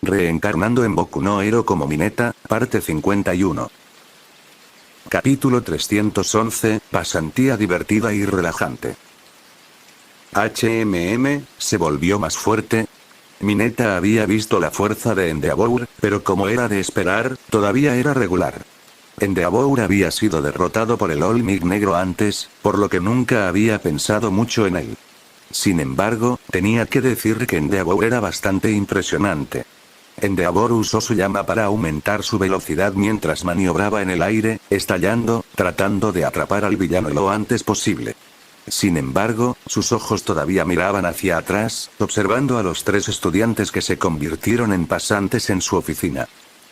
Reencarnando en Boku no Hero como Mineta, parte 51. Capítulo 311, pasantía divertida y relajante. Se volvió más fuerte. Mineta había visto la fuerza de Endeavor, pero como era de esperar, todavía era regular. Endeavor había sido derrotado por el All Might negro antes, por lo que nunca había pensado mucho en él. Sin embargo, tenía que decir que Endeavor era bastante impresionante. Endeavor usó su llama para aumentar su velocidad mientras maniobraba en el aire, estallando, tratando de atrapar al villano lo antes posible. Sin embargo, sus ojos todavía miraban hacia atrás, observando a los tres estudiantes que se convirtieron en pasantes en su oficina.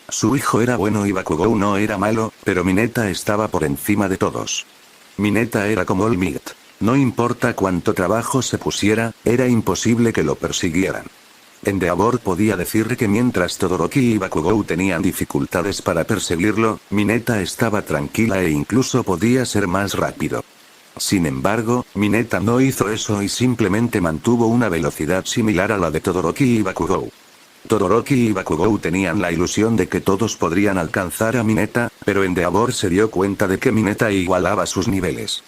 Su hijo era bueno y Bakugou no era malo, pero Mineta estaba por encima de todos. Mineta era como All Might. No importa cuánto trabajo se pusiera, era imposible que lo persiguieran. Endeavor podía decir que mientras Todoroki y Bakugou tenían dificultades para perseguirlo, Mineta estaba tranquila e incluso podía ser más rápido. Sin embargo, Mineta no hizo eso y simplemente mantuvo una velocidad similar a la de Todoroki y Bakugou. Todoroki y Bakugou tenían la ilusión de que todos podrían alcanzar a Mineta, pero Endeavor se dio cuenta de que Mineta igualaba sus niveles.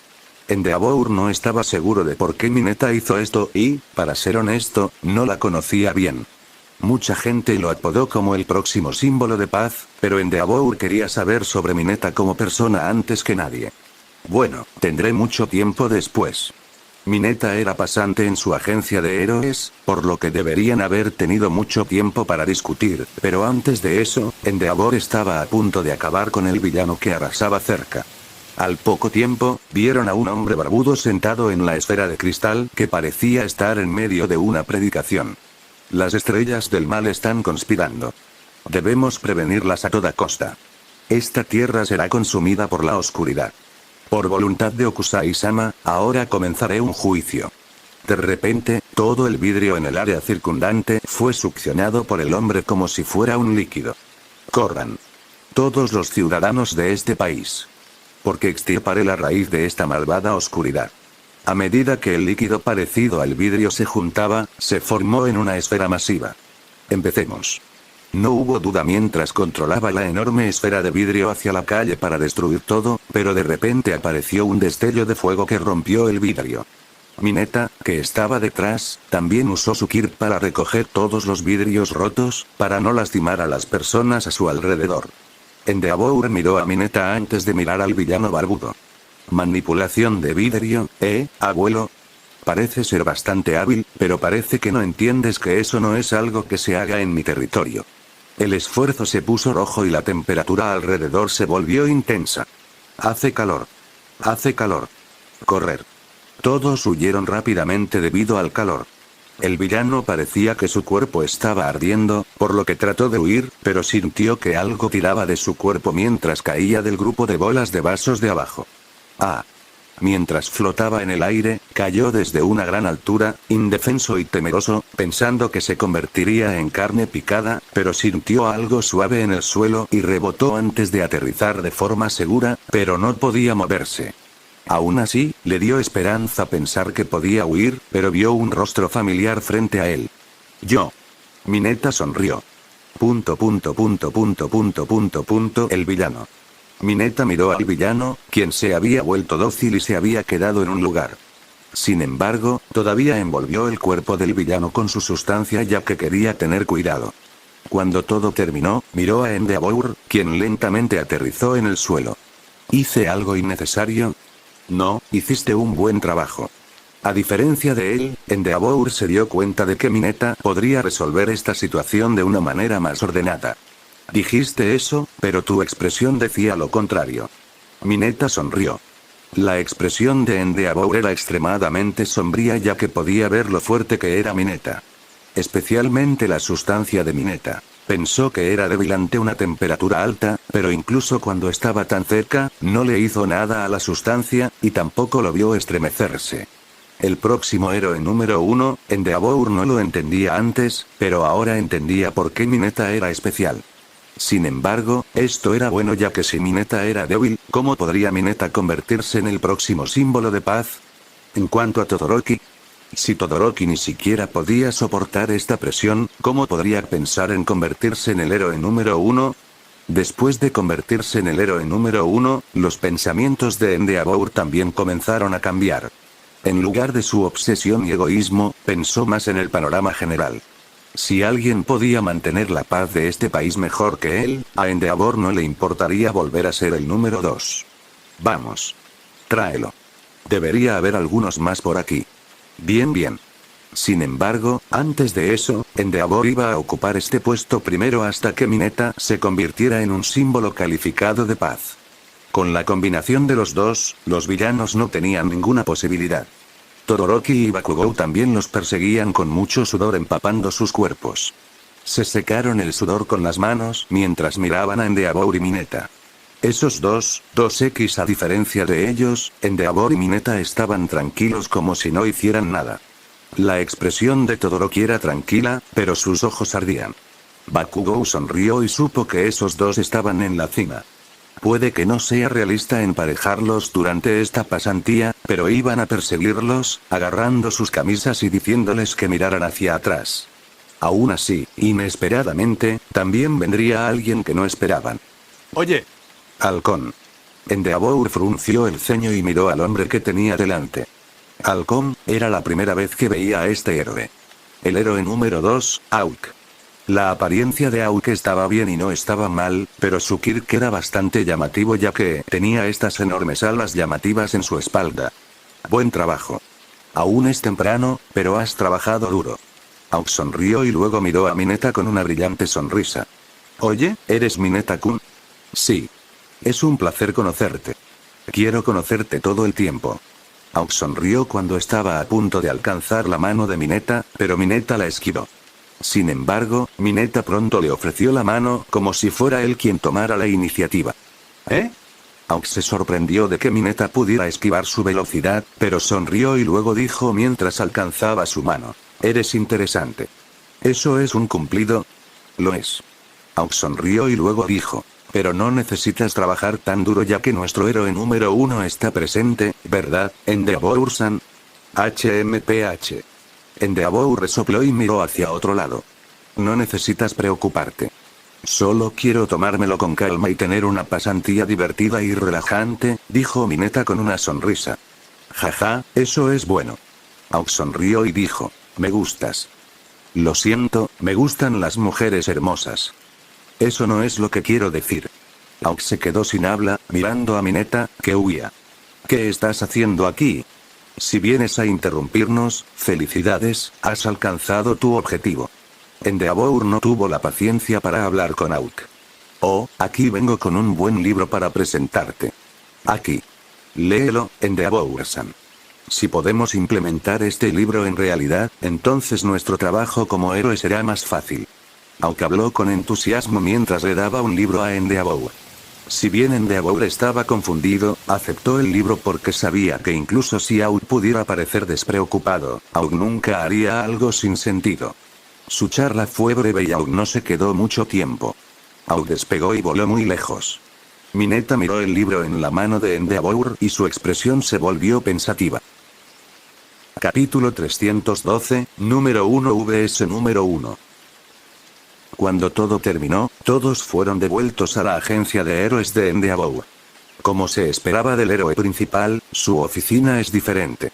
Endeavor no estaba seguro de por qué Mineta hizo esto y, para ser honesto, no la conocía bien. Mucha gente lo apodó como el próximo símbolo de paz, pero Endeavor quería saber sobre Mineta como persona antes que nadie. Bueno, tendré mucho tiempo después. Mineta era pasante en su agencia de héroes, por lo que deberían haber tenido mucho tiempo para discutir, pero antes de eso, Endeavor estaba a punto de acabar con el villano que arrasaba cerca. Al poco tiempo, vieron a un hombre barbudo sentado en la esfera de cristal que parecía estar en medio de una predicación. Las estrellas del mal están conspirando. Debemos prevenirlas a toda costa. Esta tierra será consumida por la oscuridad. Por voluntad de Okusai-sama, ahora comenzaré un juicio. De repente, todo el vidrio en el área circundante fue succionado por el hombre como si fuera un líquido. Corran. Todos los ciudadanos de este país. Porque extirparé la raíz de esta malvada oscuridad. A medida que el líquido parecido al vidrio se juntaba, se formó en una esfera masiva. Empecemos. No hubo duda mientras controlaba la enorme esfera de vidrio hacia la calle para destruir todo, pero de repente apareció un destello de fuego que rompió el vidrio. Mineta, que estaba detrás, también usó su Kirp para recoger todos los vidrios rotos, para no lastimar a las personas a su alrededor. Endeavor miró a Mineta antes de mirar al villano barbudo. Manipulación de vidrio, abuelo? Parece ser bastante hábil, pero parece que no entiendes que eso no es algo que se haga en mi territorio. El esfuerzo se puso rojo y la temperatura alrededor se volvió intensa. Hace calor. Hace calor. Correr. Todos huyeron rápidamente debido al calor. El villano parecía que su cuerpo estaba ardiendo, por lo que trató de huir, pero sintió que algo tiraba de su cuerpo mientras caía del grupo de bolas de vasos de abajo. Mientras flotaba en el aire, cayó desde una gran altura, indefenso y temeroso, pensando que se convertiría en carne picada, pero sintió algo suave en el suelo y rebotó antes de aterrizar de forma segura, pero no podía moverse. Aún así, le dio esperanza pensar que podía huir, pero vio un rostro familiar frente a él. Yo. Mineta sonrió. El villano. Mineta miró al villano, quien se había vuelto dócil y se había quedado en un lugar. Sin embargo, todavía envolvió el cuerpo del villano con su sustancia ya que quería tener cuidado. Cuando todo terminó, miró a Endeavor, quien lentamente aterrizó en el suelo. ¿Hice algo innecesario? No, hiciste un buen trabajo. A diferencia de él, Endeavor se dio cuenta de que Mineta podría resolver esta situación de una manera más ordenada. Dijiste eso, pero tu expresión decía lo contrario. Mineta sonrió. La expresión de Endeavor era extremadamente sombría ya que podía ver lo fuerte que era Mineta. Especialmente la sustancia de Mineta. Pensó que era débil ante una temperatura alta, pero incluso cuando estaba tan cerca, no le hizo nada a la sustancia, y tampoco lo vio estremecerse. El próximo héroe número 1, Endeavor no lo entendía antes, pero ahora entendía por qué Mineta era especial. Sin embargo, esto era bueno ya que si Mineta era débil, ¿cómo podría Mineta convertirse en el próximo símbolo de paz? En cuanto a Todoroki, Si Todoroki ni siquiera podía soportar esta presión, ¿cómo podría pensar en convertirse en el héroe número 1? Después de convertirse en el héroe número 1, los pensamientos de Endeavor también comenzaron a cambiar. En lugar de su obsesión y egoísmo, pensó más en el panorama general. Si alguien podía mantener la paz de este país mejor que él, a Endeavor no le importaría volver a ser el número 2. Vamos. Tráelo. Debería haber algunos más por aquí. Bien. Sin embargo, antes de eso, Endeavor iba a ocupar este puesto primero hasta que Mineta se convirtiera en un símbolo calificado de paz. Con la combinación de los dos, los villanos no tenían ninguna posibilidad. Todoroki y Bakugou también los perseguían con mucho sudor empapando sus cuerpos. Se secaron el sudor con las manos mientras miraban a Endeavor y Mineta. Esos dos X a diferencia de ellos, Endeavor y Mineta estaban tranquilos como si no hicieran nada. La expresión de Todoroki era tranquila, pero sus ojos ardían. Bakugou sonrió y supo que esos dos estaban en la cima. Puede que no sea realista emparejarlos durante esta pasantía, pero iban a perseguirlos, agarrando sus camisas y diciéndoles que miraran hacia atrás. Aún así, inesperadamente, también vendría alguien que no esperaban. Oye. Halcón. Endeavor frunció el ceño y miró al hombre que tenía delante. Halcón, era la primera vez que veía a este héroe. El héroe número 2, Auk. La apariencia de Auk estaba bien y no estaba mal, pero su kirk era bastante llamativo ya que tenía estas enormes alas llamativas en su espalda. Buen trabajo. Aún es temprano, pero has trabajado duro. Auk sonrió y luego miró a Mineta con una brillante sonrisa. Oye, ¿eres Mineta-kun? Sí. Es un placer conocerte. Quiero conocerte todo el tiempo. Auk sonrió cuando estaba a punto de alcanzar la mano de Mineta, pero Mineta la esquivó. Sin embargo, Mineta pronto le ofreció la mano como si fuera él quien tomara la iniciativa. ¿Eh? Auk se sorprendió de que Mineta pudiera esquivar su velocidad, pero sonrió y luego dijo mientras alcanzaba su mano. Eres interesante. ¿Eso es un cumplido? Lo es. Auk sonrió y luego dijo. Pero no necesitas trabajar tan duro ya que nuestro héroe número 1 está presente, ¿verdad, Endeavor-san? HMPH. Endeavor resopló y miró hacia otro lado. No necesitas preocuparte. Solo quiero tomármelo con calma y tener una pasantía divertida y relajante, dijo Mineta con una sonrisa. Jaja, eso es bueno. Auk sonrió y dijo, me gustas. Lo siento, me gustan las mujeres hermosas. Eso no es lo que quiero decir. Auk se quedó sin habla, mirando a Mineta, que huía. ¿Qué estás haciendo aquí? Si vienes a interrumpirnos, felicidades, has alcanzado tu objetivo. Endeavor no tuvo la paciencia para hablar con Auk. Oh, aquí vengo con un buen libro para presentarte. Aquí. Léelo, Endeavor-san. Si podemos implementar este libro en realidad, entonces nuestro trabajo como héroe será más fácil. Auk habló con entusiasmo mientras le daba un libro a Endeavor. Si bien Endeavor estaba confundido, aceptó el libro porque sabía que incluso si Auk pudiera parecer despreocupado, Auk nunca haría algo sin sentido. Su charla fue breve y Auk no se quedó mucho tiempo. Auk despegó y voló muy lejos. Mineta miró el libro en la mano de Endeavor y su expresión se volvió pensativa. Capítulo 312, número 1 vs número 1. Cuando todo terminó, todos fueron devueltos a la agencia de héroes de Endeavor. Como se esperaba del héroe principal, su oficina es diferente.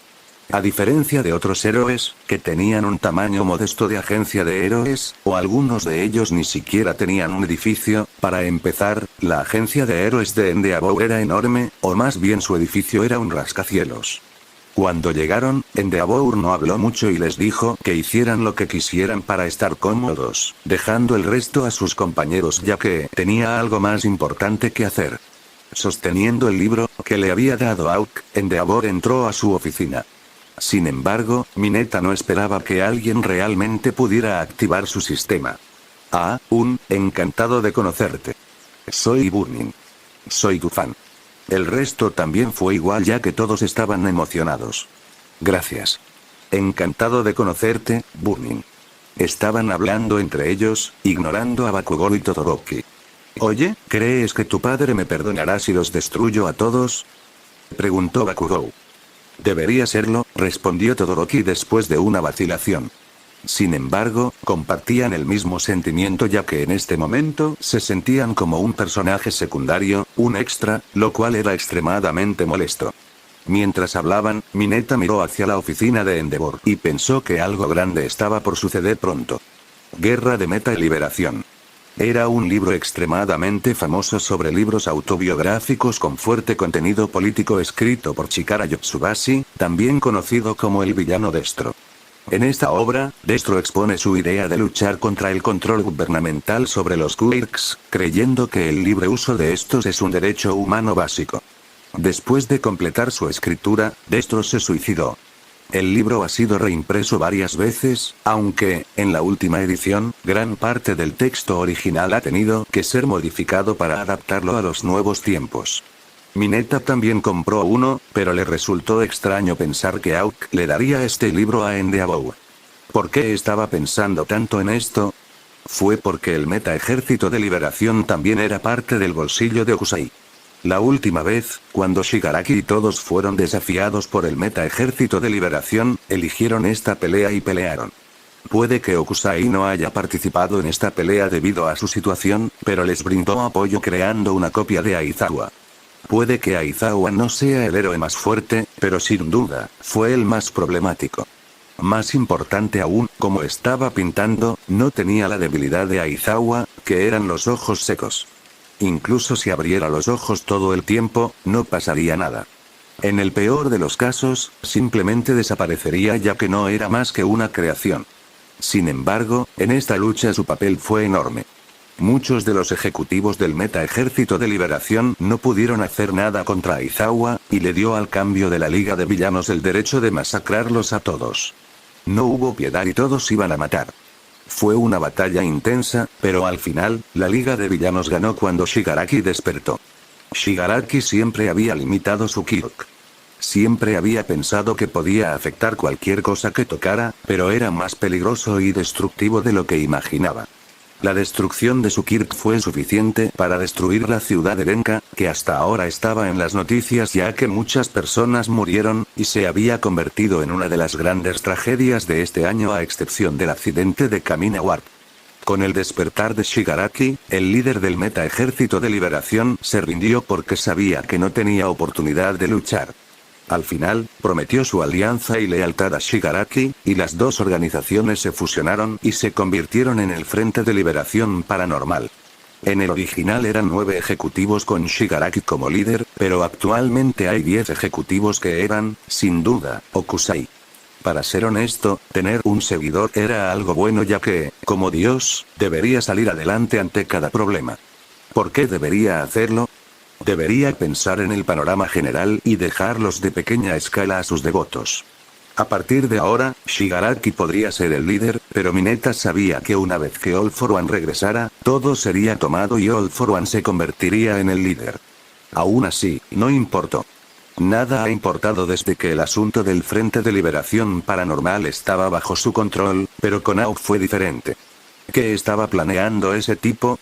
A diferencia de otros héroes, que tenían un tamaño modesto de agencia de héroes, o algunos de ellos ni siquiera tenían un edificio, para empezar, la agencia de héroes de Endeavor era enorme, o más bien su edificio era un rascacielos. Cuando llegaron, Endeavor no habló mucho y les dijo que hicieran lo que quisieran para estar cómodos, dejando el resto a sus compañeros ya que tenía algo más importante que hacer. Sosteniendo el libro que le había dado Auk, Endeavor entró a su oficina. Sin embargo, Mineta no esperaba que alguien realmente pudiera activar su sistema. Encantado de conocerte. Soy Burning. Soy tu fan. El resto también fue igual ya que todos estaban emocionados. Gracias. Encantado de conocerte, Burning. Estaban hablando entre ellos, ignorando a Bakugou y Todoroki. Oye, ¿crees que tu padre me perdonará si los destruyo a todos? Preguntó Bakugou. Debería serlo, respondió Todoroki después de una vacilación. Sin embargo, compartían el mismo sentimiento ya que en este momento se sentían como un personaje secundario, un extra, lo cual era extremadamente molesto. Mientras hablaban, Mineta miró hacia la oficina de Endeavor y pensó que algo grande estaba por suceder pronto. Guerra de Meta y Liberación. Era un libro extremadamente famoso sobre libros autobiográficos con fuerte contenido político escrito por Chikara Yotsubashi, también conocido como el villano Destro. En esta obra, Destro expone su idea de luchar contra el control gubernamental sobre los quirks, creyendo que el libre uso de estos es un derecho humano básico. Después de completar su escritura, Destro se suicidó. El libro ha sido reimpreso varias veces, aunque, en la última edición, gran parte del texto original ha tenido que ser modificado para adaptarlo a los nuevos tiempos. Mineta también compró uno, pero le resultó extraño pensar que Auk le daría este libro a Endeavor. ¿Por qué estaba pensando tanto en esto? Fue porque el Meta Ejército de Liberación también era parte del bolsillo de Okusai. La última vez, cuando Shigaraki y todos fueron desafiados por el Meta Ejército de Liberación, eligieron esta pelea y pelearon. Puede que Okusai no haya participado en esta pelea debido a su situación, pero les brindó apoyo creando una copia de Aizawa. Puede que Aizawa no sea el héroe más fuerte, pero sin duda, fue el más problemático. Más importante aún, como estaba pintando, no tenía la debilidad de Aizawa, que eran los ojos secos. Incluso si abriera los ojos todo el tiempo, no pasaría nada. En el peor de los casos, simplemente desaparecería ya que no era más que una creación. Sin embargo, en esta lucha su papel fue enorme. Muchos de los ejecutivos del Meta Ejército de Liberación no pudieron hacer nada contra Aizawa, y le dio al cambio de la Liga de Villanos el derecho de masacrarlos a todos. No hubo piedad y todos iban a matar. Fue una batalla intensa, pero al final, la Liga de Villanos ganó cuando Shigaraki despertó. Shigaraki siempre había limitado su Kirk. Siempre había pensado que podía afectar cualquier cosa que tocara, pero era más peligroso y destructivo de lo que imaginaba. La destrucción de su Kirk fue suficiente para destruir la ciudad de Renka, que hasta ahora estaba en las noticias ya que muchas personas murieron, y se había convertido en una de las grandes tragedias de este año a excepción del accidente de Kamina Warp. Con el despertar de Shigaraki, el líder del Meta Ejército de Liberación se rindió porque sabía que no tenía oportunidad de luchar. Al final, prometió su alianza y lealtad a Shigaraki, y las dos organizaciones se fusionaron y se convirtieron en el Frente de Liberación Paranormal. En el original eran 9 ejecutivos con Shigaraki como líder, pero actualmente hay 10 ejecutivos que eran, sin duda, Okusai. Para ser honesto, tener un seguidor era algo bueno ya que, como Dios, debería salir adelante ante cada problema. ¿Por qué debería hacerlo? Debería pensar en el panorama general y dejarlos de pequeña escala a sus devotos. A partir de ahora, Shigaraki podría ser el líder, pero Mineta sabía que una vez que All For One regresara, todo sería tomado y All For One se convertiría en el líder. Aún así, no importó. Nada ha importado desde que el asunto del Frente de Liberación Paranormal estaba bajo su control, pero con Aok fue diferente. ¿Qué estaba planeando ese tipo?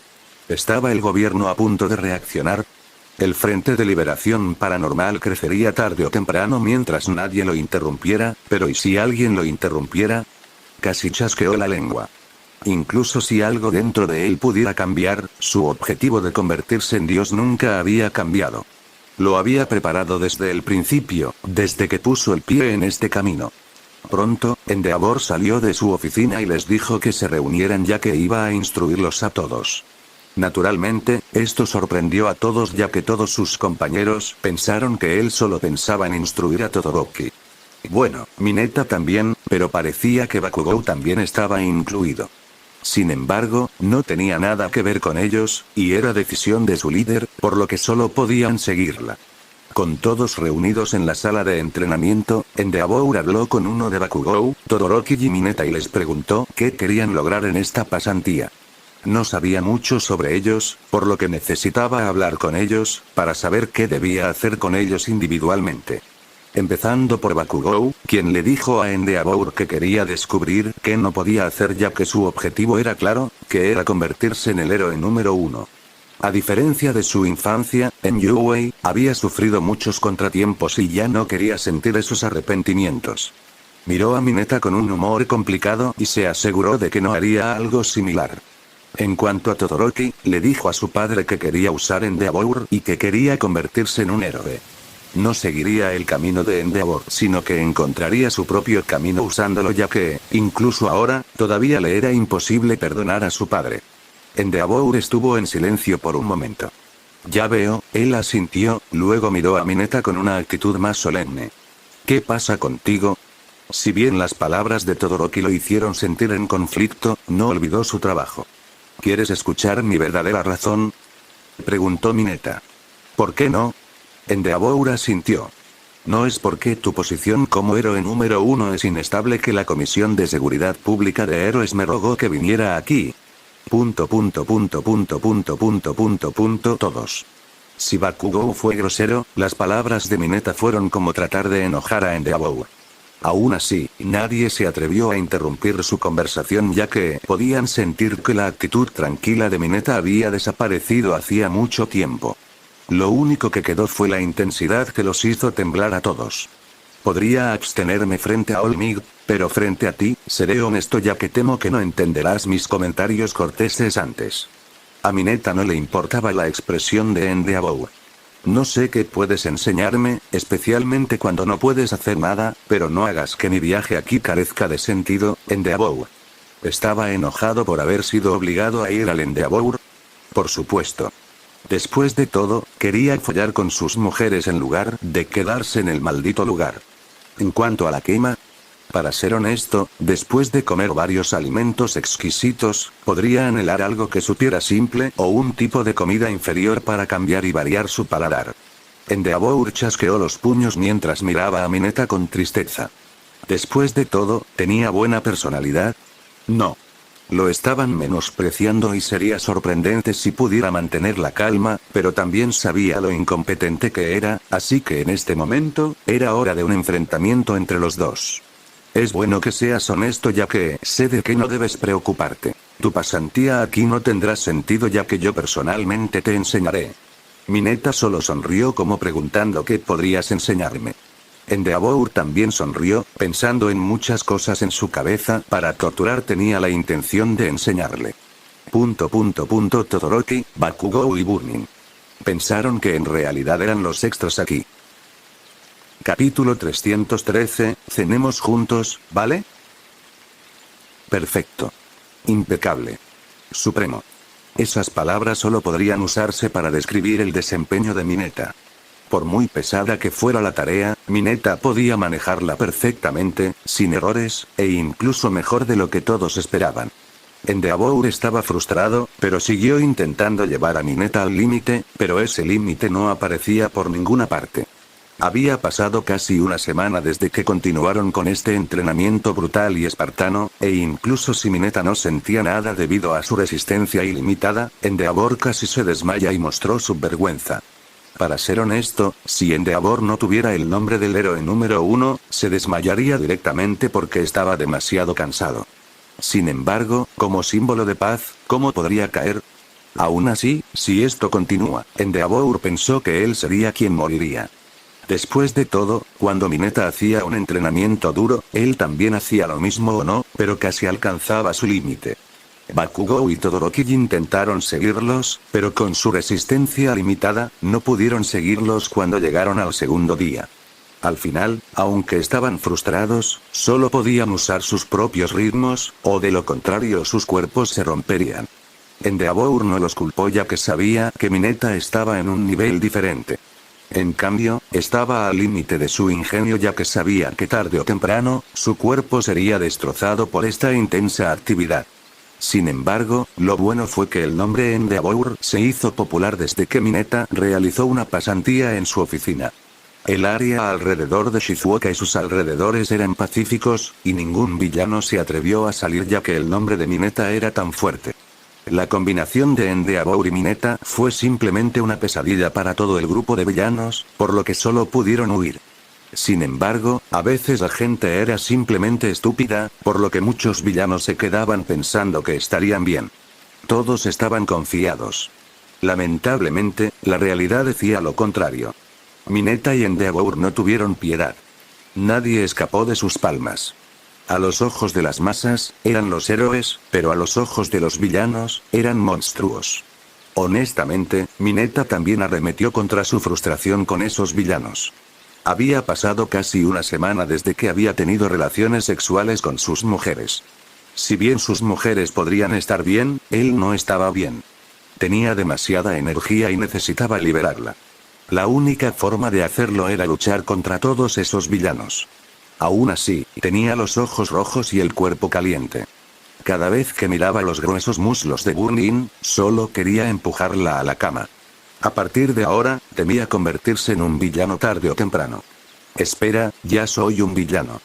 ¿Estaba el gobierno a punto de reaccionar? El Frente de Liberación Paranormal crecería tarde o temprano mientras nadie lo interrumpiera, pero ¿y si alguien lo interrumpiera? Casi chasqueó la lengua. Incluso si algo dentro de él pudiera cambiar, su objetivo de convertirse en Dios nunca había cambiado. Lo había preparado desde el principio, desde que puso el pie en este camino. Pronto, Endeavor salió de su oficina y les dijo que se reunieran ya que iba a instruirlos a todos. Naturalmente, esto sorprendió a todos ya que todos sus compañeros pensaron que él solo pensaba en instruir a Todoroki. Bueno, Mineta también, pero parecía que Bakugou también estaba incluido. Sin embargo, no tenía nada que ver con ellos, y era decisión de su líder, por lo que solo podían seguirla. Con todos reunidos en la sala de entrenamiento, Endeavor habló con uno de Bakugou, Todoroki y Mineta y les preguntó qué querían lograr en esta pasantía. No sabía mucho sobre ellos, por lo que necesitaba hablar con ellos, para saber qué debía hacer con ellos individualmente. Empezando por Bakugou, quien le dijo a Endeavor que quería descubrir qué no podía hacer ya que su objetivo era claro, que era convertirse en el héroe número 1. A diferencia de su infancia, en Yue, había sufrido muchos contratiempos y ya no quería sentir esos arrepentimientos. Miró a Mineta con un humor complicado y se aseguró de que no haría algo similar. En cuanto a Todoroki, le dijo a su padre que quería usar Endeavor y que quería convertirse en un héroe. No seguiría el camino de Endeavor, sino que encontraría su propio camino usándolo, ya que, incluso ahora, todavía le era imposible perdonar a su padre. Endeavor estuvo en silencio por un momento. Ya veo, él asintió, luego miró a Mineta con una actitud más solemne. ¿Qué pasa contigo? Si bien las palabras de Todoroki lo hicieron sentir en conflicto, no olvidó su trabajo. ¿Quieres escuchar mi verdadera razón?, preguntó Mineta. ¿Por qué no? Endeavor asintió. No es porque tu posición como héroe número 1 es inestable que la Comisión de Seguridad Pública de Héroes me rogó que viniera aquí. Todos. Si Bakugou fue grosero, las palabras de Mineta fueron como tratar de enojar a Endeavor. Aún así, nadie se atrevió a interrumpir su conversación, ya que podían sentir que la actitud tranquila de Mineta había desaparecido hacía mucho tiempo. Lo único que quedó fue la intensidad que los hizo temblar a todos. Podría abstenerme frente a All Might, pero frente a ti, seré honesto, ya que temo que no entenderás mis comentarios corteses antes. A Mineta no le importaba la expresión de Endeavor. No sé qué puedes enseñarme, especialmente cuando no puedes hacer nada, pero no hagas que mi viaje aquí carezca de sentido, Endeavor. ¿Estaba enojado por haber sido obligado a ir al Endeavor? Por supuesto. Después de todo, quería follar con sus mujeres en lugar de quedarse en el maldito lugar. En cuanto a la quema, para ser honesto, después de comer varios alimentos exquisitos, podría anhelar algo que supiera simple o un tipo de comida inferior para cambiar y variar su paladar. Endeavor chasqueó los puños mientras miraba a Mineta con tristeza. Después de todo, ¿tenía buena personalidad? No. Lo estaban menospreciando y sería sorprendente si pudiera mantener la calma, pero también sabía lo incompetente que era, así que en este momento, era hora de un enfrentamiento entre los dos. Es bueno que seas honesto, ya que sé de que no debes preocuparte. Tu pasantía aquí no tendrá sentido, ya que yo personalmente te enseñaré. Mineta solo sonrió como preguntando qué podrías enseñarme. Endeavor también sonrió, pensando en muchas cosas en su cabeza. Para torturar tenía la intención de enseñarle. Todoroki, Bakugou y Burning. Pensaron que en realidad eran los extras aquí. Capítulo 313, cenemos juntos, ¿vale? Perfecto. Impecable. Supremo. Esas palabras solo podrían usarse para describir el desempeño de Mineta. Por muy pesada que fuera la tarea, Mineta podía manejarla perfectamente, sin errores, e incluso mejor de lo que todos esperaban. Endeavor estaba frustrado, pero siguió intentando llevar a Mineta al límite, pero ese límite no aparecía por ninguna parte. Había pasado casi una semana desde que continuaron con este entrenamiento brutal y espartano, e incluso si Mineta no sentía nada debido a su resistencia ilimitada, Endeavor casi se desmaya y mostró su vergüenza. Para ser honesto, si Endeavor no tuviera el nombre del héroe número 1, se desmayaría directamente porque estaba demasiado cansado. Sin embargo, como símbolo de paz, ¿cómo podría caer? Aún así, si esto continúa, Endeavor pensó que él sería quien moriría. Después de todo, cuando Mineta hacía un entrenamiento duro, él también hacía lo mismo o no, pero casi alcanzaba su límite. Bakugou y Todoroki intentaron seguirlos, pero con su resistencia limitada, no pudieron seguirlos cuando llegaron al segundo día. Al final, aunque estaban frustrados, solo podían usar sus propios ritmos, o de lo contrario sus cuerpos se romperían. Endeavor no los culpó, ya que sabía que Mineta estaba en un nivel diferente. En cambio, estaba al límite de su ingenio, ya que sabía que tarde o temprano, su cuerpo sería destrozado por esta intensa actividad. Sin embargo, lo bueno fue que el nombre Endeavor se hizo popular desde que Mineta realizó una pasantía en su oficina. El área alrededor de Shizuoka y sus alrededores eran pacíficos, y ningún villano se atrevió a salir, ya que el nombre de Mineta era tan fuerte. La combinación de Endeavor y Mineta fue simplemente una pesadilla para todo el grupo de villanos, por lo que solo pudieron huir. Sin embargo, a veces la gente era simplemente estúpida, por lo que muchos villanos se quedaban pensando que estarían bien. Todos estaban confiados. Lamentablemente, la realidad decía lo contrario. Mineta y Endeavor no tuvieron piedad. Nadie escapó de sus palmas. A los ojos de las masas, eran los héroes, pero a los ojos de los villanos, eran monstruos. Honestamente, Mineta también arremetió contra su frustración con esos villanos. Había pasado casi una semana desde que había tenido relaciones sexuales con sus mujeres. Si bien sus mujeres podrían estar bien, él no estaba bien. Tenía demasiada energía y necesitaba liberarla. La única forma de hacerlo era luchar contra todos esos villanos. Aún así, tenía los ojos rojos y el cuerpo caliente. Cada vez que miraba los gruesos muslos de Burn-In, solo quería empujarla a la cama. A partir de ahora, temía convertirse en un villano tarde o temprano. Espera, ya soy un villano.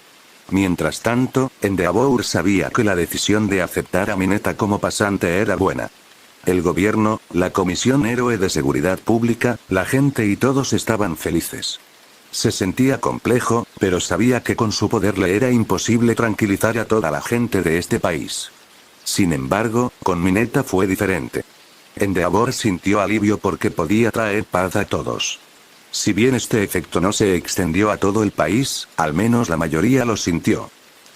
Mientras tanto, Endeavor sabía que la decisión de aceptar a Mineta como pasante era buena. El gobierno, la Comisión Héroe de Seguridad Pública, la gente y todos estaban felices. Se sentía complejo, pero sabía que con su poder le era imposible tranquilizar a toda la gente de este país. Sin embargo, con Mineta fue diferente. Endeavor sintió alivio porque podía traer paz a todos. Si bien este efecto no se extendió a todo el país, al menos la mayoría lo sintió.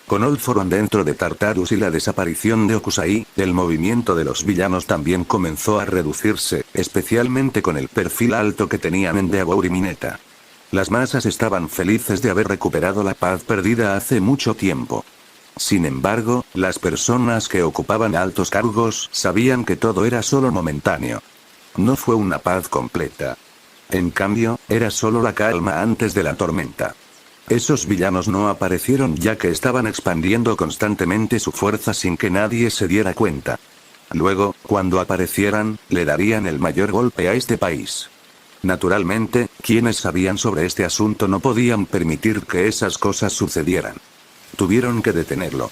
Con All-For-One dentro de Tartarus y la desaparición de Okusai, el movimiento de los villanos también comenzó a reducirse, especialmente con el perfil alto que tenían Endeavor y Mineta. Las masas estaban felices de haber recuperado la paz perdida hace mucho tiempo. Sin embargo, las personas que ocupaban altos cargos sabían que todo era solo momentáneo. No fue una paz completa. En cambio, era solo la calma antes de la tormenta. Esos villanos no aparecieron ya que estaban expandiendo constantemente su fuerza sin que nadie se diera cuenta. Luego, cuando aparecieran, le darían el mayor golpe a este país. Naturalmente, quienes sabían sobre este asunto no podían permitir que esas cosas sucedieran. Tuvieron que detenerlo.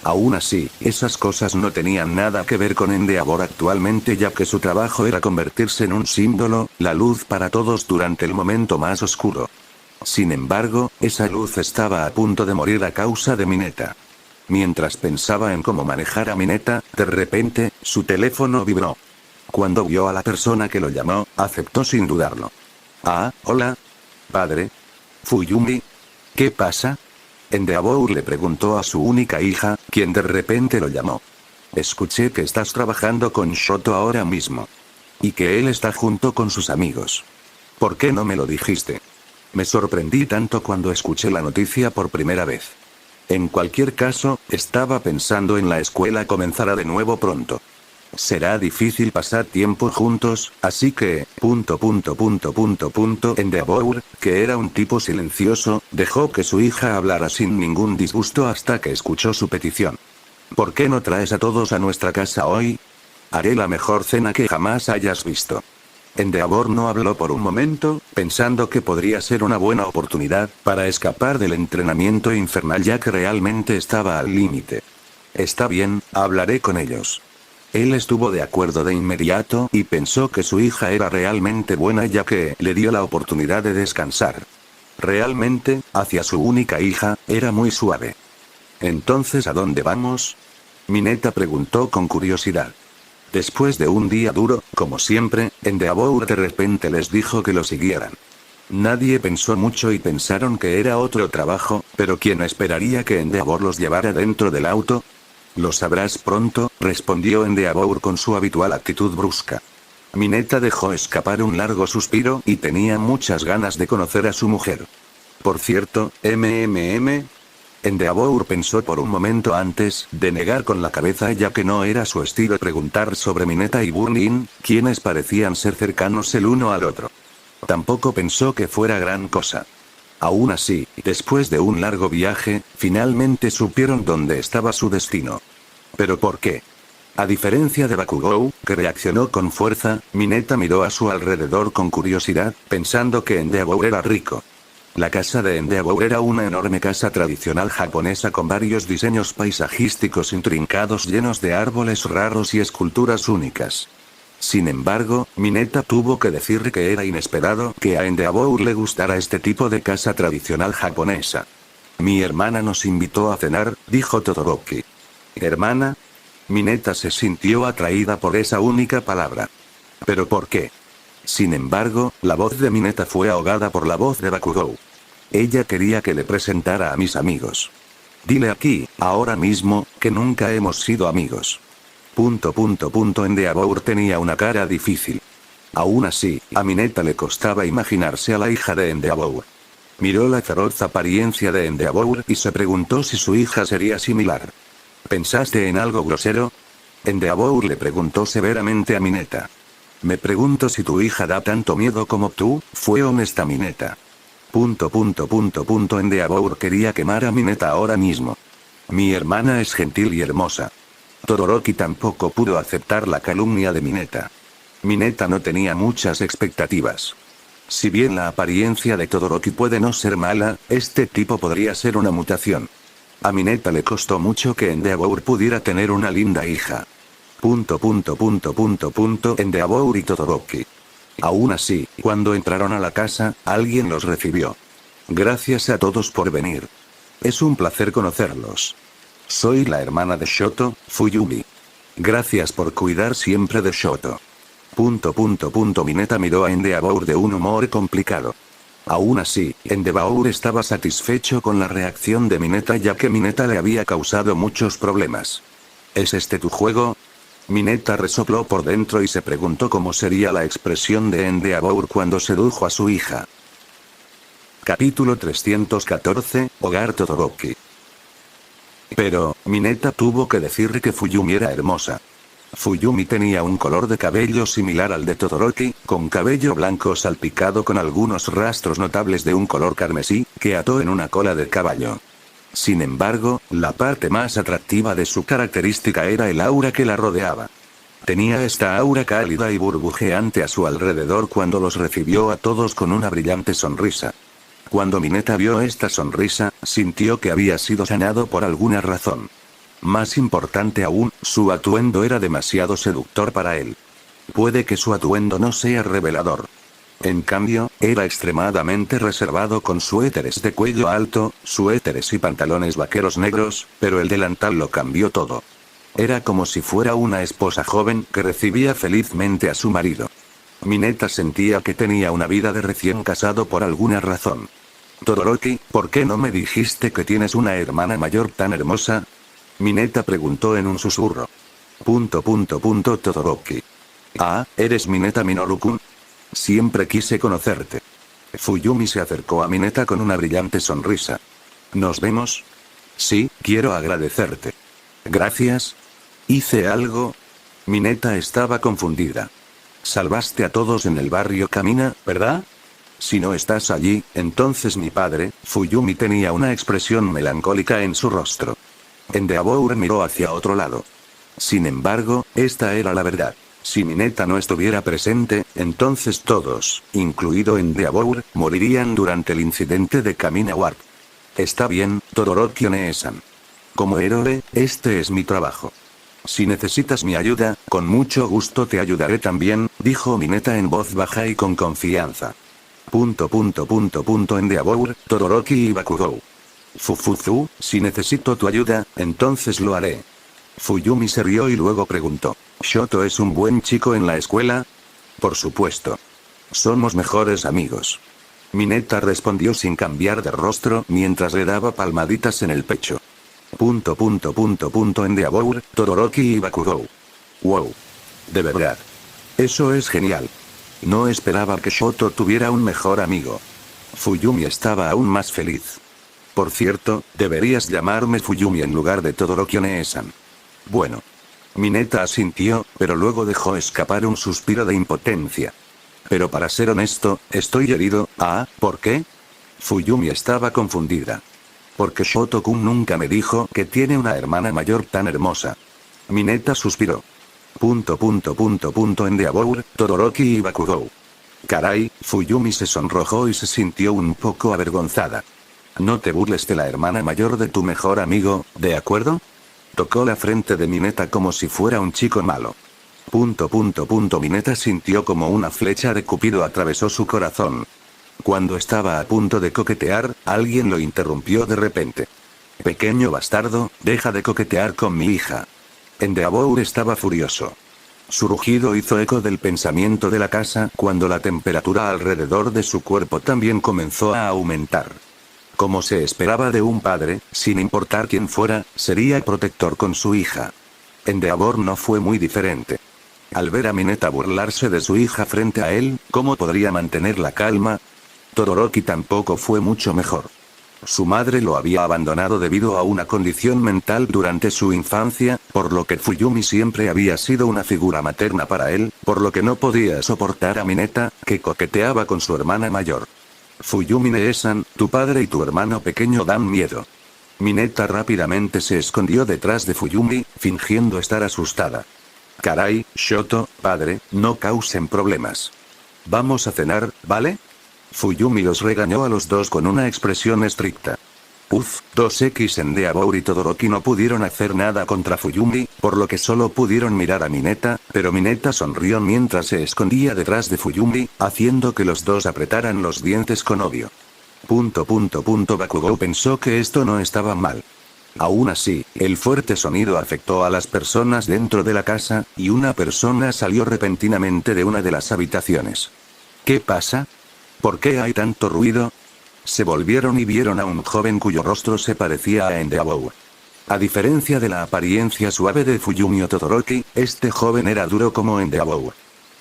Aún así, esas cosas no tenían nada que ver con Endeavor actualmente ya que su trabajo era convertirse en un símbolo, la luz para todos durante el momento más oscuro. Sin embargo, esa luz estaba a punto de morir a causa de Mineta. Mientras pensaba en cómo manejar a Mineta, de repente, su teléfono vibró. Cuando vio a la persona que lo llamó, aceptó sin dudarlo. Ah, hola. Padre. Fuyumi. ¿Qué pasa? Endeavor le preguntó a su única hija, quien de repente lo llamó. Escuché que estás trabajando con Shoto ahora mismo. Y que él está junto con sus amigos. ¿Por qué no me lo dijiste? Me sorprendí tanto cuando escuché la noticia por primera vez. En cualquier caso, estaba pensando en la escuela comenzará de nuevo pronto. Será difícil pasar tiempo juntos, así que, Endeavor, que era un tipo silencioso, dejó que su hija hablara sin ningún disgusto hasta que escuchó su petición. ¿Por qué no traes a todos a nuestra casa hoy? Haré la mejor cena que jamás hayas visto. Endeavor no habló por un momento, pensando que podría ser una buena oportunidad para escapar del entrenamiento infernal ya que realmente estaba al límite. Está bien, hablaré con ellos. Él estuvo de acuerdo de inmediato y pensó que su hija era realmente buena ya que le dio la oportunidad de descansar. Realmente, hacia su única hija, era muy suave. ¿Entonces a dónde vamos? Mineta preguntó con curiosidad. Después de un día duro, como siempre, Endeavor de repente les dijo que lo siguieran. Nadie pensó mucho y pensaron que era otro trabajo, pero ¿quién esperaría que Endeavor los llevara dentro del auto? Lo sabrás pronto, respondió Endeavor con su habitual actitud brusca. Mineta dejó escapar un largo suspiro y tenía muchas ganas de conocer a su mujer. Por cierto, Endeavor pensó por un momento antes de negar con la cabeza ya que no era su estilo preguntar sobre Mineta y Burn-In, quienes parecían ser cercanos el uno al otro. Tampoco pensó que fuera gran cosa. Aún así, después de un largo viaje, finalmente supieron dónde estaba su destino. ¿Pero por qué? A diferencia de Bakugou, que reaccionó con fuerza, Mineta miró a su alrededor con curiosidad, pensando que Endeavor era rico. La casa de Endeavor era una enorme casa tradicional japonesa con varios diseños paisajísticos intrincados llenos de árboles raros y esculturas únicas. Sin embargo, Mineta tuvo que decir que era inesperado que a Endeavor le gustara este tipo de casa tradicional japonesa. Mi hermana nos invitó a cenar, dijo Todoroki. ¿Hermana? Mineta se sintió atraída por esa única palabra. ¿Pero por qué? Sin embargo, la voz de Mineta fue ahogada por la voz de Bakugou. Ella quería que le presentara a mis amigos. Dile aquí, ahora mismo, que nunca hemos sido amigos. Endeavour tenía una cara difícil. Aún así, a Mineta le costaba imaginarse a la hija de Endeavour. Miró la feroz apariencia de Endeavour y se preguntó si su hija sería similar. ¿Pensaste en algo grosero? Endeavour le preguntó severamente a Mineta. Me pregunto si tu hija da tanto miedo como tú, fue honesta Mineta. Endeavour quería quemar a Mineta ahora mismo. Mi hermana es gentil y hermosa. Todoroki tampoco pudo aceptar la calumnia de Mineta. Mineta no tenía muchas expectativas. Si bien la apariencia de Todoroki puede no ser mala, este tipo podría ser una mutación. A Mineta le costó mucho que Endeavour pudiera tener una linda hija. Endeavour y Todoroki. Aún así, cuando entraron a la casa, alguien los recibió. Gracias a todos por venir. Es un placer conocerlos. Soy la hermana de Shoto, Fuyumi. Gracias por cuidar siempre de Shoto. Mineta miró a Endeavour de un humor complicado. Aún así, Endeavour estaba satisfecho con la reacción de Mineta ya que Mineta le había causado muchos problemas. ¿Es este tu juego? Mineta resopló por dentro y se preguntó cómo sería la expresión de Endeavour cuando sedujo a su hija. Capítulo 314, Hogar Todoroki. Pero, Mineta tuvo que decir que Fuyumi era hermosa. Fuyumi tenía un color de cabello similar al de Todoroki, con cabello blanco salpicado con algunos rastros notables de un color carmesí, que ató en una cola de caballo. Sin embargo, la parte más atractiva de su característica era el aura que la rodeaba. Tenía esta aura cálida y burbujeante a su alrededor cuando los recibió a todos con una brillante sonrisa. Cuando Mineta vio esta sonrisa, sintió que había sido sanado por alguna razón. Más importante aún, su atuendo era demasiado seductor para él. Puede que su atuendo no sea revelador. En cambio, era extremadamente reservado con suéteres de cuello alto, suéteres y pantalones vaqueros negros, pero el delantal lo cambió todo. Era como si fuera una esposa joven que recibía felizmente a su marido. Mineta sentía que tenía una vida de recién casado por alguna razón. Todoroki, ¿por qué no me dijiste que tienes una hermana mayor tan hermosa? Mineta preguntó en un susurro. Todoroki. Ah, ¿eres Mineta Minoru-kun? Siempre quise conocerte. Fuyumi se acercó a Mineta con una brillante sonrisa. ¿Nos vemos? Sí, quiero agradecerte. Gracias. ¿Hice algo? Mineta estaba confundida. Salvaste a todos en el barrio Kamina, ¿verdad? Si no estás allí, entonces mi padre, Fuyumi tenía una expresión melancólica en su rostro. Endeavour miró hacia otro lado. Sin embargo, esta era la verdad. Si Mineta no estuviera presente, entonces todos, incluido Endeavour, morirían durante el incidente de Kamina Warp. Está bien, Todoroki One-san. Como héroe, este es mi trabajo. Si necesitas mi ayuda, con mucho gusto te ayudaré también, dijo Mineta en voz baja y con confianza. Endeavour, Todoroki y Bakugou. Fufuzu, si necesito tu ayuda, entonces lo haré. Fuyumi se rió y luego preguntó. ¿Shoto es un buen chico en la escuela? Por supuesto. Somos mejores amigos. Mineta respondió sin cambiar de rostro mientras le daba palmaditas en el pecho. Endeavour, Todoroki y Bakugou. Wow. De verdad. Eso es genial. No esperaba que Shoto tuviera un mejor amigo. Fuyumi estaba aún más feliz. Por cierto, deberías llamarme Fuyumi en lugar de Todoroki One-san. Bueno. Mineta asintió, pero luego dejó escapar un suspiro de impotencia. Pero para ser honesto, estoy herido. ¿Ah, por qué? Fuyumi estaba confundida. Porque Shoto-kun nunca me dijo que tiene una hermana mayor tan hermosa. Mineta suspiró. Endeavour, Todoroki y Bakugou. Caray, Fuyumi se sonrojó y se sintió un poco avergonzada. No te burles de la hermana mayor de tu mejor amigo, ¿de acuerdo? Tocó la frente de Mineta como si fuera un chico malo. Mineta sintió como una flecha de Cupido atravesó su corazón. Cuando estaba a punto de coquetear, alguien lo interrumpió de repente. Pequeño bastardo, deja de coquetear con mi hija. Endeavour estaba furioso. Su rugido hizo eco del pensamiento de la casa cuando la temperatura alrededor de su cuerpo también comenzó a aumentar. Como se esperaba de un padre, sin importar quién fuera, sería protector con su hija. Endeavor no fue muy diferente. Al ver a Mineta burlarse de su hija frente a él, ¿cómo podría mantener la calma? Todoroki tampoco fue mucho mejor. Su madre lo había abandonado debido a una condición mental durante su infancia, por lo que Fuyumi siempre había sido una figura materna para él, por lo que no podía soportar a Mineta, que coqueteaba con su hermana mayor. Fuyumi Nee-san, tu padre y tu hermano pequeño dan miedo. Mineta rápidamente se escondió detrás de Fuyumi, fingiendo estar asustada. Caray, Shoto, padre, no causen problemas. Vamos a cenar, ¿vale? Fuyumi los regañó a los dos con una expresión estricta. 2X Endeavor y Todoroki no pudieron hacer nada contra Fuyumi, por lo que solo pudieron mirar a Mineta, pero Mineta sonrió mientras se escondía detrás de Fuyumi, haciendo que los dos apretaran los dientes con odio. Bakugou pensó que esto no estaba mal. Aún así, el fuerte sonido afectó a las personas dentro de la casa, y una persona salió repentinamente de una de las habitaciones. ¿Qué pasa? ¿Por qué hay tanto ruido? Se volvieron y vieron a un joven cuyo rostro se parecía a Endeavor. A diferencia de la apariencia suave de Fuyumi o Todoroki, este joven era duro como Endeavor.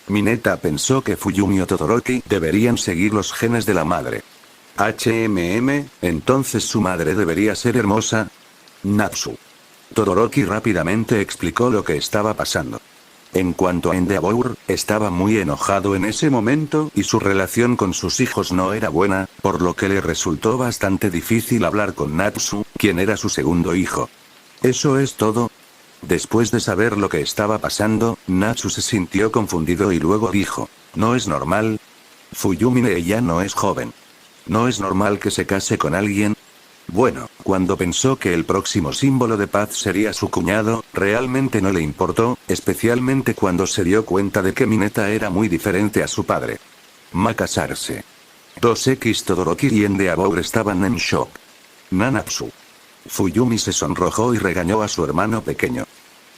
Mineta pensó que Fuyumi o Todoroki deberían seguir los genes de la madre. Entonces su madre debería ser hermosa. Natsu. Todoroki rápidamente explicó lo que estaba pasando. En cuanto a Endeavor, estaba muy enojado en ese momento y su relación con sus hijos no era buena, por lo que le resultó bastante difícil hablar con Natsu, quien era su segundo hijo. ¿Eso es todo? Después de saber lo que estaba pasando, Natsu se sintió confundido y luego dijo, ¿no es normal? Fuyumi ya no es joven. ¿No es normal que se case con alguien? Bueno, cuando pensó que el próximo símbolo de paz sería su cuñado, realmente no le importó, especialmente cuando se dio cuenta de que Mineta era muy diferente a su padre. Casarse. 2X Todoroki y Endeavor estaban en shock. Nanatsu. Fuyumi se sonrojó y regañó a su hermano pequeño.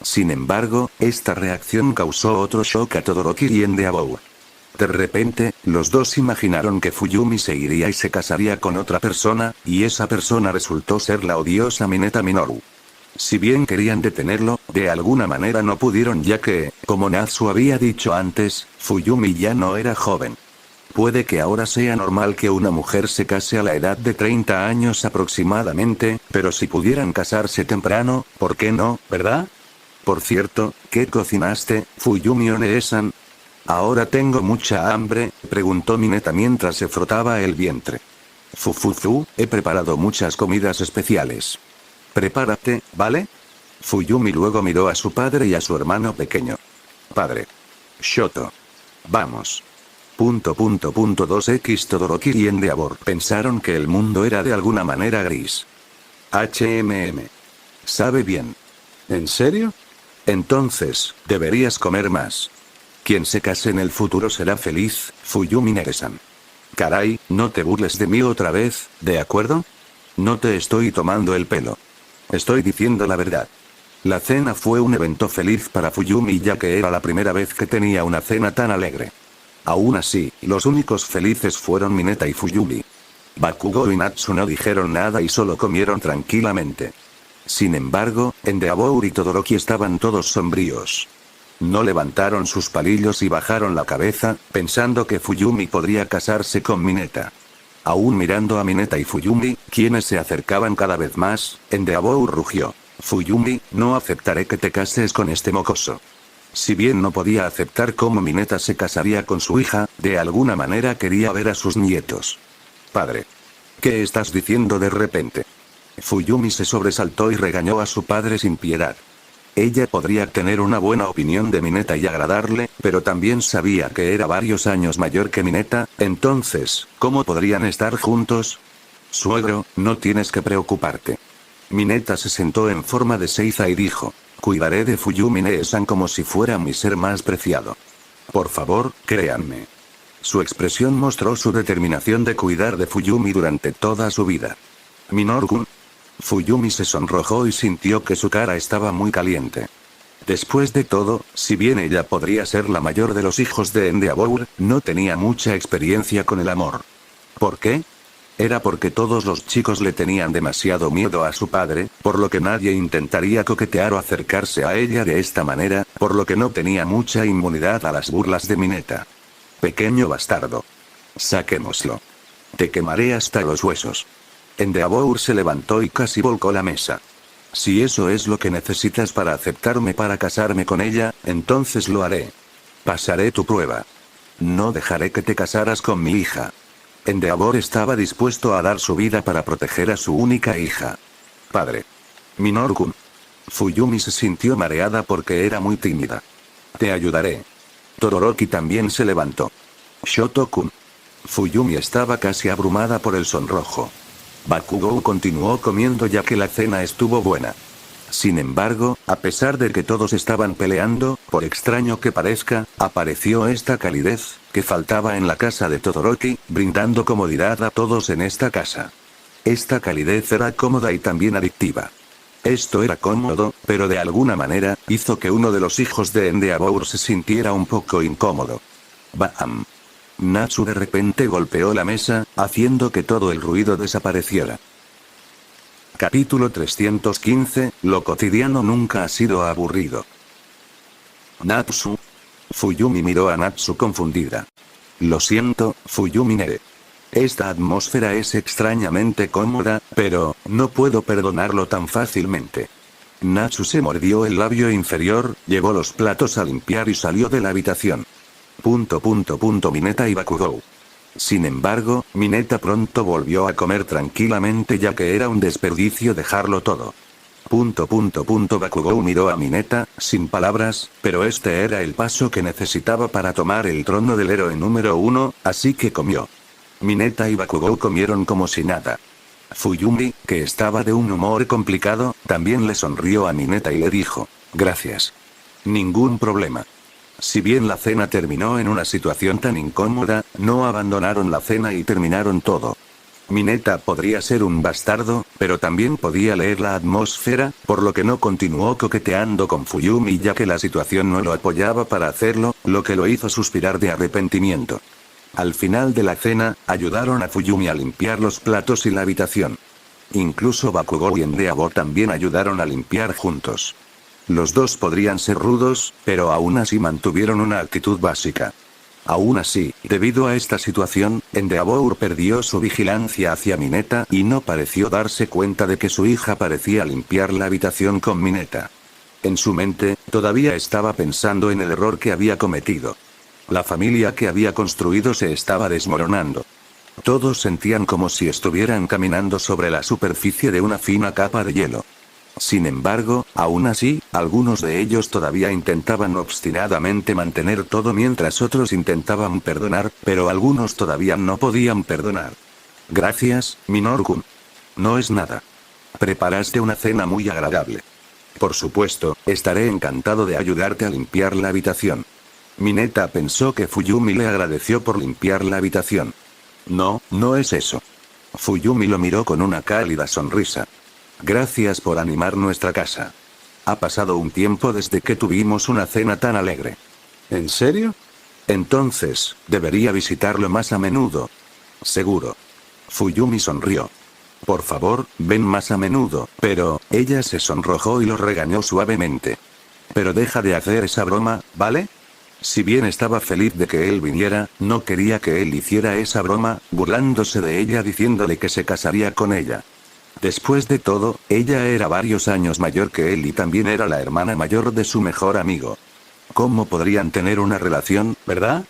Sin embargo, esta reacción causó otro shock a Todoroki y Endeavor. De repente, los dos imaginaron que Fuyumi se iría y se casaría con otra persona, y esa persona resultó ser la odiosa Mineta Minoru. Si bien querían detenerlo, de alguna manera no pudieron ya que, como Natsu había dicho antes, Fuyumi ya no era joven. Puede que ahora sea normal que una mujer se case a la edad de 30 años aproximadamente, pero si pudieran casarse temprano, ¿por qué no, verdad? Por cierto, ¿qué cocinaste, Fuyumi One-san? Ahora tengo mucha hambre, preguntó Mineta mientras se frotaba el vientre. He preparado muchas comidas especiales. Prepárate, ¿vale? Fuyumi luego miró a su padre y a su hermano pequeño. Padre. Shoto. Vamos. 2X Todoroki y Endeavor pensaron que el mundo era de alguna manera gris. Sabe bien. ¿En serio? Entonces, deberías comer más. Quien se case en el futuro será feliz, Fuyumi Nee-san. Caray, no te burles de mí otra vez, ¿de acuerdo? No te estoy tomando el pelo. Estoy diciendo la verdad. La cena fue un evento feliz para Fuyumi ya que era la primera vez que tenía una cena tan alegre. Aún así, los únicos felices fueron Mineta y Fuyumi. Bakugou y Natsu no dijeron nada y solo comieron tranquilamente. Sin embargo, Endeavor y Todoroki estaban todos sombríos. No levantaron sus palillos y bajaron la cabeza, pensando que Fuyumi podría casarse con Mineta. Aún mirando a Mineta y Fuyumi, quienes se acercaban cada vez más, Endeavor rugió. Fuyumi, no aceptaré que te cases con este mocoso. Si bien no podía aceptar cómo Mineta se casaría con su hija, de alguna manera quería ver a sus nietos. Padre. ¿Qué estás diciendo de repente? Fuyumi se sobresaltó y regañó a su padre sin piedad. Ella podría tener una buena opinión de Mineta y agradarle, pero también sabía que era varios años mayor que Mineta, entonces, ¿cómo podrían estar juntos? Suegro, no tienes que preocuparte. Mineta se sentó en forma de seiza y dijo, cuidaré de Fuyumi Nee-san como si fuera mi ser más preciado. Por favor, créanme. Su expresión mostró su determinación de cuidar de Fuyumi durante toda su vida. Minoru-kun. Fuyumi se sonrojó y sintió que su cara estaba muy caliente. Después de todo, si bien ella podría ser la mayor de los hijos de Endeavor, no tenía mucha experiencia con el amor. ¿Por qué? Era porque todos los chicos le tenían demasiado miedo a su padre, por lo que nadie intentaría coquetear o acercarse a ella de esta manera, por lo que no tenía mucha inmunidad a las burlas de Mineta. Pequeño bastardo. Saquémoslo. Te quemaré hasta los huesos. Endeavor se levantó y casi volcó la mesa. Si eso es lo que necesitas para aceptarme para casarme con ella, entonces lo haré. Pasaré tu prueba. No dejaré que te casaras con mi hija. Endeavor estaba dispuesto a dar su vida para proteger a su única hija. Padre. Minoru-kun. Fuyumi se sintió mareada porque era muy tímida. Te ayudaré. Todoroki también se levantó. Shoto-kun. Fuyumi estaba casi abrumada por el sonrojo. Bakugou continuó comiendo ya que la cena estuvo buena. Sin embargo, a pesar de que todos estaban peleando, por extraño que parezca, apareció esta calidez, que faltaba en la casa de Todoroki, brindando comodidad a todos en esta casa. Esta calidez era cómoda y también adictiva. Esto era cómodo, pero de alguna manera, hizo que uno de los hijos de Endeavor se sintiera un poco incómodo. ¡Bam! Natsu de repente golpeó la mesa, haciendo que todo el ruido desapareciera. Capítulo 315, lo cotidiano nunca ha sido aburrido. Natsu. Fuyumi miró a Natsu confundida. Lo siento, Fuyumi Nere. Esta atmósfera es extrañamente cómoda, pero, no puedo perdonarlo tan fácilmente. Natsu se mordió el labio inferior, llevó los platos a limpiar y salió de la habitación. Mineta y Bakugou. Sin embargo, Mineta pronto volvió a comer tranquilamente ya que era un desperdicio dejarlo todo. Bakugou miró a Mineta, sin palabras, pero este era el paso que necesitaba para tomar el trono del héroe número 1, así que comió. Mineta y Bakugou comieron como si nada. Fuyumi, que estaba de un humor complicado, también le sonrió a Mineta y le dijo, gracias. Ningún problema. Si bien la cena terminó en una situación tan incómoda, no abandonaron la cena y terminaron todo. Mineta podría ser un bastardo, pero también podía leer la atmósfera, por lo que no continuó coqueteando con Fuyumi ya que la situación no lo apoyaba para hacerlo, lo que lo hizo suspirar de arrepentimiento. Al final de la cena, ayudaron a Fuyumi a limpiar los platos y la habitación. Incluso Bakugou y Endeavor también ayudaron a limpiar juntos. Los dos podrían ser rudos, pero aún así mantuvieron una actitud básica. Aún así, debido a esta situación, Endeavor perdió su vigilancia hacia Mineta y no pareció darse cuenta de que su hija parecía limpiar la habitación con Mineta. En su mente, todavía estaba pensando en el error que había cometido. La familia que había construido se estaba desmoronando. Todos sentían como si estuvieran caminando sobre la superficie de una fina capa de hielo. Sin embargo, aún así, algunos de ellos todavía intentaban obstinadamente mantener todo mientras otros intentaban perdonar, pero algunos todavía no podían perdonar. Gracias, Minoru-kun. No es nada. Preparaste una cena muy agradable. Por supuesto, estaré encantado de ayudarte a limpiar la habitación. Mineta pensó que Fuyumi le agradeció por limpiar la habitación. No, no es eso. Fuyumi lo miró con una cálida sonrisa. Gracias por animar nuestra casa. Ha pasado un tiempo desde que tuvimos una cena tan alegre. ¿En serio? Entonces, debería visitarlo más a menudo. Seguro. Fuyumi sonrió. Por favor, ven más a menudo, pero, ella se sonrojó y lo regañó suavemente. Pero deja de hacer esa broma, ¿vale? Si bien estaba feliz de que él viniera, no quería que él hiciera esa broma, burlándose de ella diciéndole que se casaría con ella. Después de todo, ella era varios años mayor que él y también era la hermana mayor de su mejor amigo. ¿Cómo podrían tener una relación, verdad?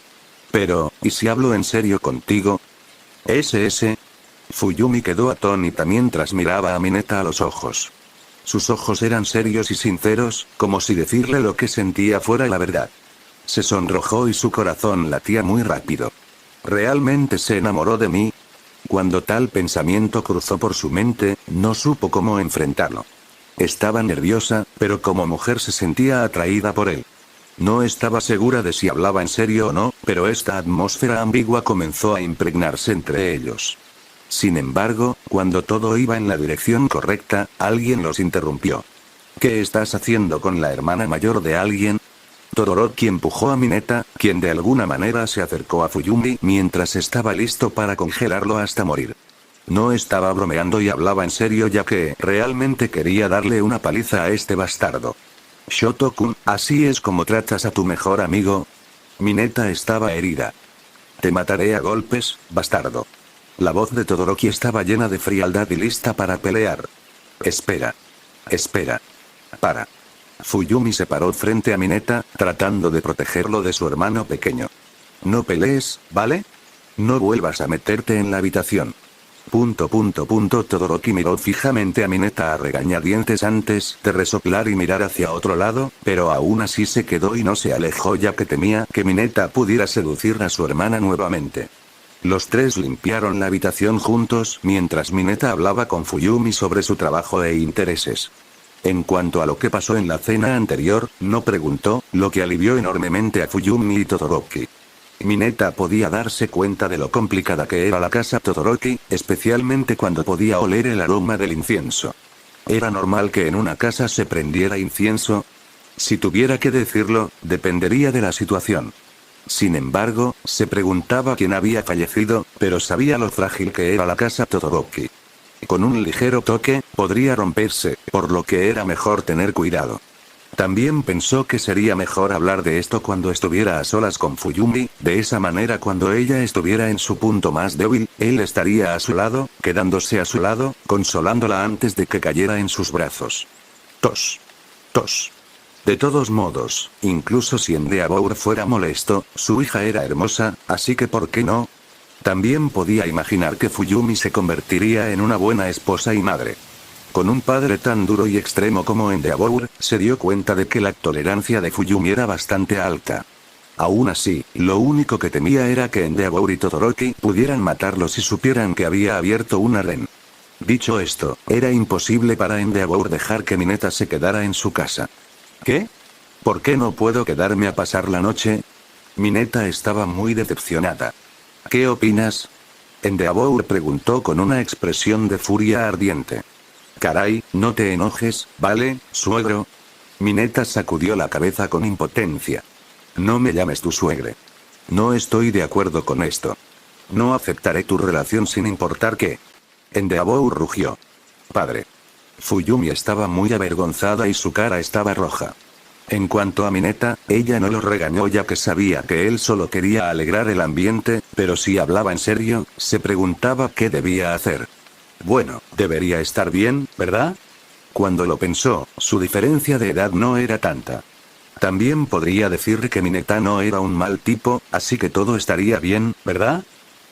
Pero, ¿y si hablo en serio contigo? ¿Ese? Fuyumi quedó atónita mientras miraba a Mineta a los ojos. Sus ojos eran serios y sinceros, como si decirle lo que sentía fuera la verdad. Se sonrojó y su corazón latía muy rápido. ¿Realmente se enamoró de mí? Cuando tal pensamiento cruzó por su mente, no supo cómo enfrentarlo. Estaba nerviosa, pero como mujer se sentía atraída por él. No estaba segura de si hablaba en serio o no, pero esta atmósfera ambigua comenzó a impregnarse entre ellos. Sin embargo, cuando todo iba en la dirección correcta, alguien los interrumpió. ¿Qué estás haciendo con la hermana mayor de alguien? Todoroki empujó a Mineta, quien de alguna manera se acercó a Fuyumi mientras estaba listo para congelarlo hasta morir. No estaba bromeando y hablaba en serio ya que realmente quería darle una paliza a este bastardo. Shoto-kun, ¿así es como tratas a tu mejor amigo? Mineta estaba herida. Te mataré a golpes, bastardo. La voz de Todoroki estaba llena de frialdad y lista para pelear. Espera. Espera. Para. Fuyumi se paró frente a Mineta, tratando de protegerlo de su hermano pequeño. No pelees, ¿vale? No vuelvas a meterte en la habitación. Todoroki miró fijamente a Mineta a regañadientes antes de resoplar y mirar hacia otro lado, pero aún así se quedó y no se alejó ya que temía que Mineta pudiera seducir a su hermana nuevamente. Los tres limpiaron la habitación juntos mientras Mineta hablaba con Fuyumi sobre su trabajo e intereses. En cuanto a lo que pasó en la cena anterior, no preguntó, lo que alivió enormemente a Fuyumi y Todoroki. Mineta podía darse cuenta de lo complicada que era la casa Todoroki, especialmente cuando podía oler el aroma del incienso. ¿Era normal que en una casa se prendiera incienso? Si tuviera que decirlo, dependería de la situación. Sin embargo, se preguntaba quién había fallecido, pero sabía lo frágil que era la casa Todoroki. Con un ligero toque, podría romperse, por lo que era mejor tener cuidado. También pensó que sería mejor hablar de esto cuando estuviera a solas con Fuyumi, de esa manera cuando ella estuviera en su punto más débil, él estaría a su lado, quedándose a su lado, consolándola antes de que cayera en sus brazos. Tos. Tos. De todos modos, incluso si Endeavor fuera molesto, su hija era hermosa, así que ¿por qué no? También podía imaginar que Fuyumi se convertiría en una buena esposa y madre. Con un padre tan duro y extremo como Endeavor, se dio cuenta de que la tolerancia de Fuyumi era bastante alta. Aún así, lo único que temía era que Endeavor y Todoroki pudieran matarlo si supieran que había abierto un harén. Dicho esto, era imposible para Endeavor dejar que Mineta se quedara en su casa. ¿Qué? ¿Por qué no puedo quedarme a pasar la noche? Mineta estaba muy decepcionada. ¿Qué opinas? Endeavor preguntó con una expresión de furia ardiente. Caray, no te enojes, ¿vale, suegro? Mineta sacudió la cabeza con impotencia. No me llames tu suegre. No estoy de acuerdo con esto. No aceptaré tu relación sin importar qué. Endeavor rugió. Padre. Fuyumi estaba muy avergonzada y su cara estaba roja. En cuanto a Mineta, ella no lo regañó ya que sabía que él solo quería alegrar el ambiente, pero si hablaba en serio, se preguntaba qué debía hacer. Bueno, debería estar bien, ¿verdad? Cuando lo pensó, su diferencia de edad no era tanta. También podría decir que Mineta no era un mal tipo, así que todo estaría bien, ¿verdad?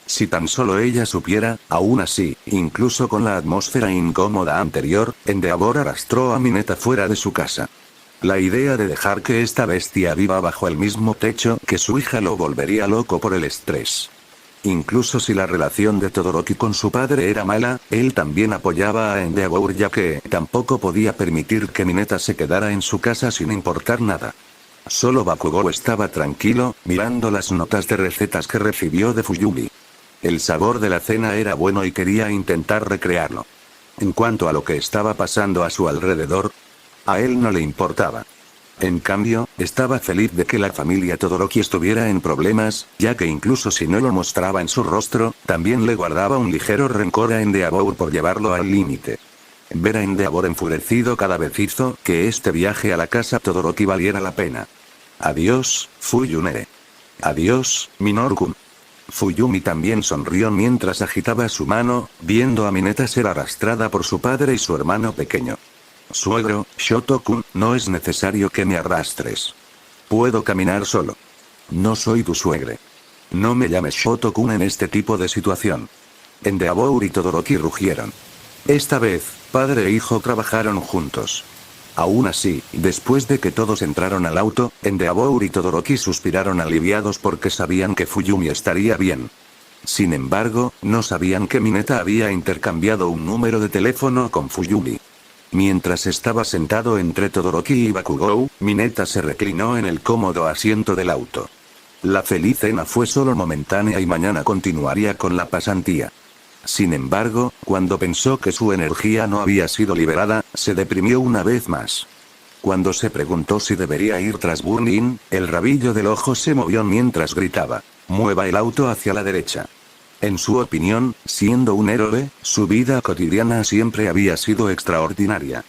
Si tan solo ella supiera, aún así, incluso con la atmósfera incómoda anterior, Endeavor arrastró a Mineta fuera de su casa. La idea de dejar que esta bestia viva bajo el mismo techo que su hija lo volvería loco por el estrés. Incluso si la relación de Todoroki con su padre era mala, él también apoyaba a Endeavor ya que tampoco podía permitir que Mineta se quedara en su casa sin importar nada. Solo Bakugou estaba tranquilo, mirando las notas de recetas que recibió de Fuyumi. El sabor de la cena era bueno y quería intentar recrearlo. En cuanto a lo que estaba pasando a su alrededor, a él no le importaba. En cambio, estaba feliz de que la familia Todoroki estuviera en problemas, ya que incluso si no lo mostraba en su rostro, también le guardaba un ligero rencor a Endeavor por llevarlo al límite. Ver a Endeavor enfurecido cada vez hizo que este viaje a la casa Todoroki valiera la pena. Adiós, Fuyune. Adiós, Minoru-kun. Fuyumi también sonrió mientras agitaba su mano, viendo a Mineta ser arrastrada por su padre y su hermano pequeño. Suegro, Shoto-kun, no es necesario que me arrastres. Puedo caminar solo. No soy tu suegre. No me llames Shoto-kun en este tipo de situación. Endeavor y Todoroki rugieron. Esta vez, padre e hijo trabajaron juntos. Aún así, después de que todos entraron al auto, Endeavor y Todoroki suspiraron aliviados porque sabían que Fuyumi estaría bien. Sin embargo, no sabían que Mineta había intercambiado un número de teléfono con Fuyumi. Mientras estaba sentado entre Todoroki y Bakugou, Mineta se reclinó en el cómodo asiento del auto. La feliz cena fue solo momentánea y mañana continuaría con la pasantía. Sin embargo, cuando pensó que su energía no había sido liberada, se deprimió una vez más. Cuando se preguntó si debería ir tras Burnin, el rabillo del ojo se movió mientras gritaba: «Mueva el auto hacia la derecha». En su opinión, siendo un héroe, su vida cotidiana siempre había sido extraordinaria.